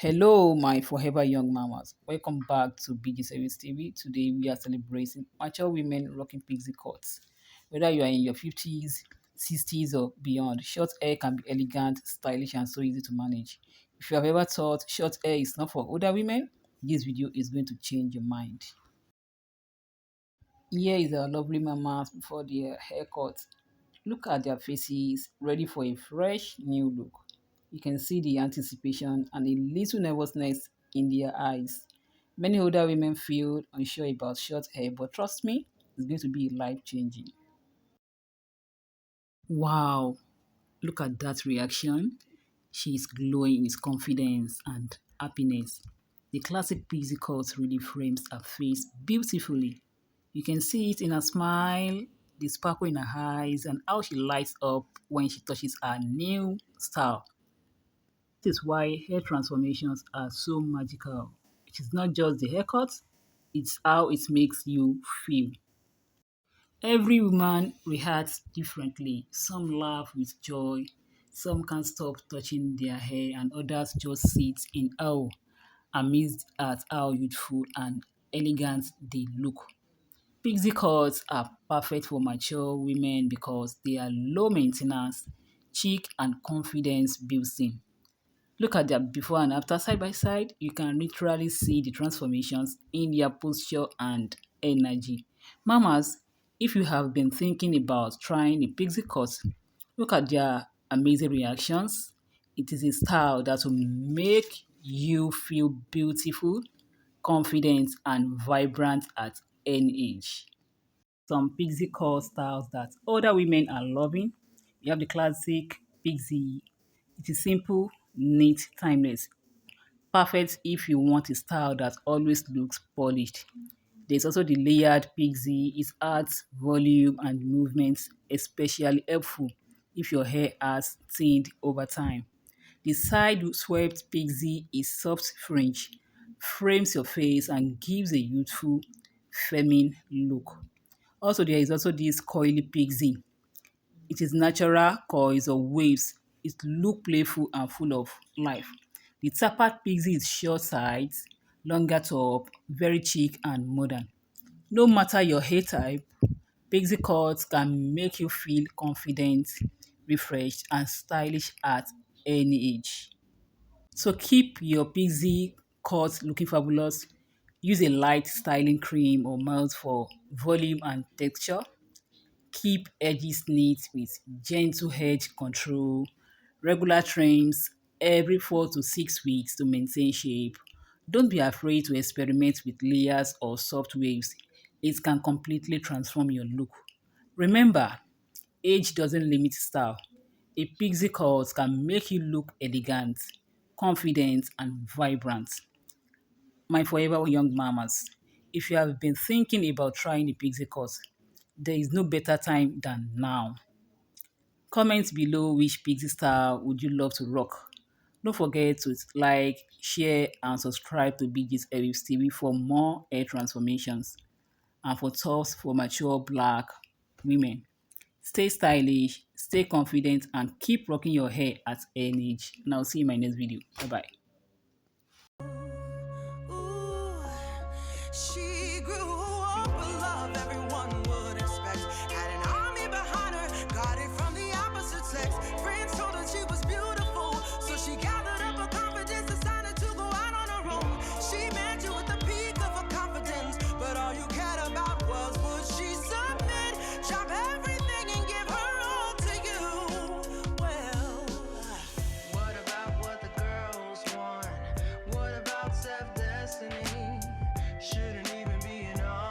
Hello, my forever young mamas. Welcome back to BG Service TV. Today we are celebrating mature women rocking pixie cuts. Whether you are in your 50s, 60s, or beyond, short hair can be elegant, stylish, and so easy to manage. If you have ever thought short hair is not for older women, this video is going to change your mind. Here is our lovely mamas before their haircut. Look at their faces, ready for a fresh new look. You can see the anticipation and a little nervousness in their eyes. Many older women feel unsure about short hair, but trust me, it's going to be life changing. Wow, look at that reaction. She is glowing with confidence and happiness. The classic pixie cut really frames her face beautifully. You can see it in her smile, the sparkle in her eyes, and how she lights up when she touches her new style. This is why hair transformations are so magical. It is not just the haircut, it's how it makes you feel. Every woman reacts differently. Some laugh with joy, some can't stop touching their hair, and others just sit in awe, amazed at how youthful and elegant they look. Pixie cuts are perfect for mature women because they are low maintenance, chic, and confidence building. Look at their before and after side by side. You can literally see the transformations in their posture and energy. Mamas, if you have been thinking about trying a pixie cut, look at their amazing reactions. It is a style that will make you feel beautiful, confident, and vibrant at any age. Some pixie cut styles that older women are loving. You have the classic pixie. It is simple, neat, timeless. Perfect if you want a style that always looks polished. There's also the layered pixie. It adds volume and movement, especially helpful if your hair has thinned over time. The side swept pixie is soft fringe, frames your face and gives a youthful, feminine look. Also, there is also this coily pixie. It is natural coils or waves. It look playful and full of life. The tapered pixie is short sides, longer top, very chic and modern. No matter your hair type, pixie cuts can make you feel confident, refreshed, and stylish at any age. So keep your pixie cut looking fabulous. Use a light styling cream or mousse for volume and texture. Keep edges neat with gentle edge control. Regular trims every 4 to 6 weeks to maintain shape. Don't be afraid to experiment with layers or soft waves. It can completely transform your look. Remember, age doesn't limit style. A pixie cut can make you look elegant, confident, and vibrant. My forever young mamas, if you have been thinking about trying a pixie cut, there is no better time than now. Comment below which pixie style would you love to rock. Don't forget to like, share, and subscribe to BG's Hairwaves TV for more hair transformations and for tips for mature black women. Stay stylish, stay confident, and keep rocking your hair at any age. And I'll see you in my next video. Bye bye. Ooh, she grew up a love everyone would expect. Had an army behind her, got it from the opposite sex. Friends told her she was beautiful, so she gathered up her confidence, decided to go out on her own. She met you at the peak of her confidence, but all you cared about was would she submit, drop everything and give her all to you. Well, what about what the girls want? What about self-destiny? Shouldn't even be an option.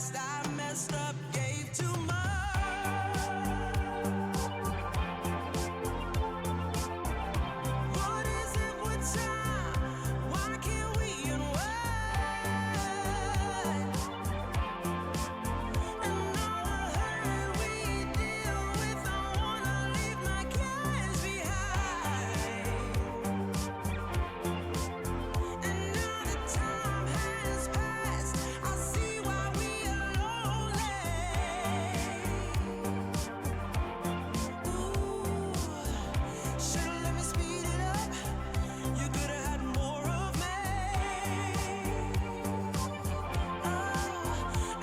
past. I messed up, gave too much. What is it with time? Why can't we unwind? And all the hurt we deal with, I wanna leave my cares behind. And now that time has passed, I see why we are lonely. Ooh, should've let me speed it up. You could've had more of me.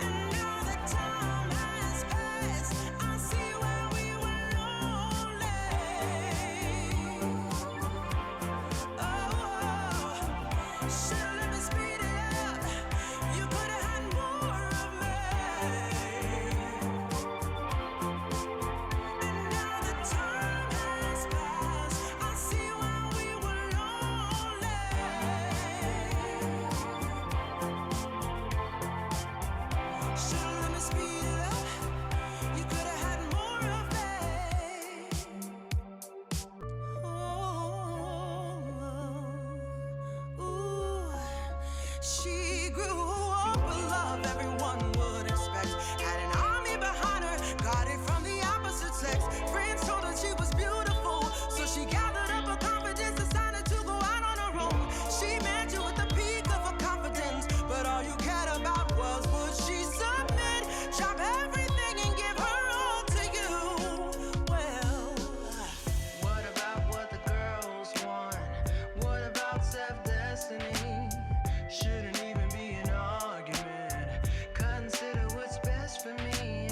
And now that time has passed, I see why we were lonely. Should've let me speed it up. You could've had more of me. And now that time has passed, I see why we were lonely. Should've let me speed it up. You could've had more of me. Ooh, she grew up with love everyone would expect. Had an army behind her, got it from the opposite sex. Friends told her she was beautiful, so she gathered up her confidence, decided to go out on her own. She met you at the peak of her confidence, but all you cared about was would she submit, drop everything and give her all to you. Well, what about what the girls want? What about self-destiny? Shouldn't even be an argument. Consider what's best for me.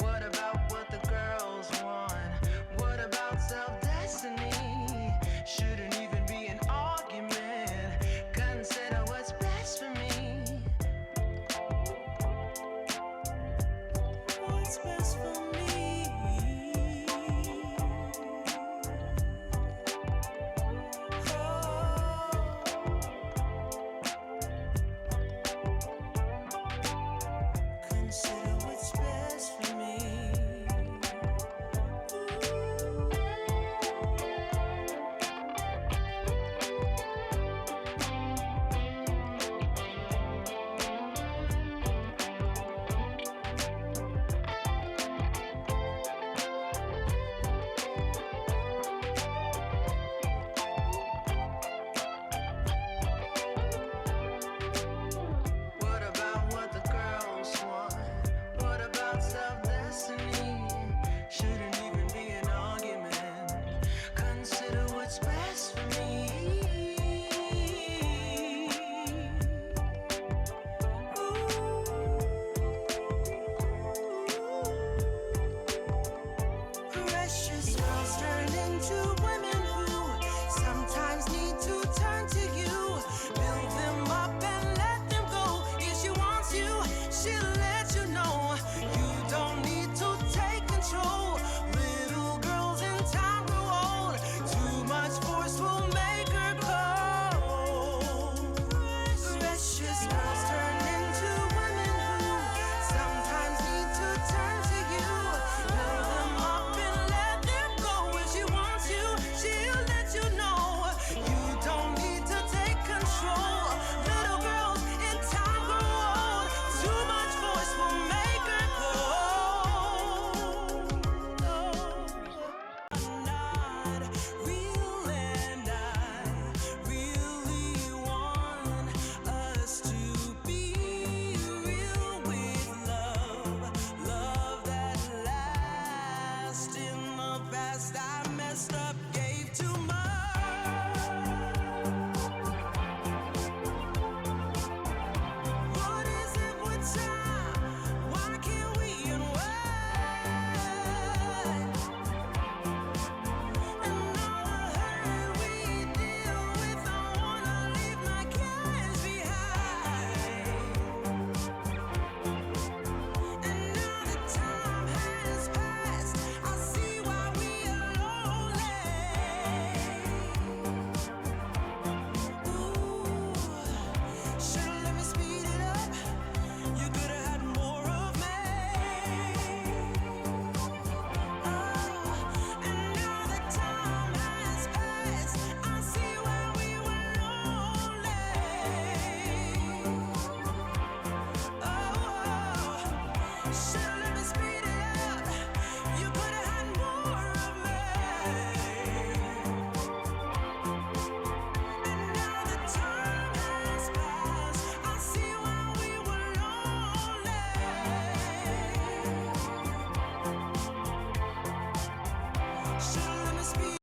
What about what the girls want? What about self-destiny? Shouldn't even be an argument. Consider what's best for me. What's best for me? Consider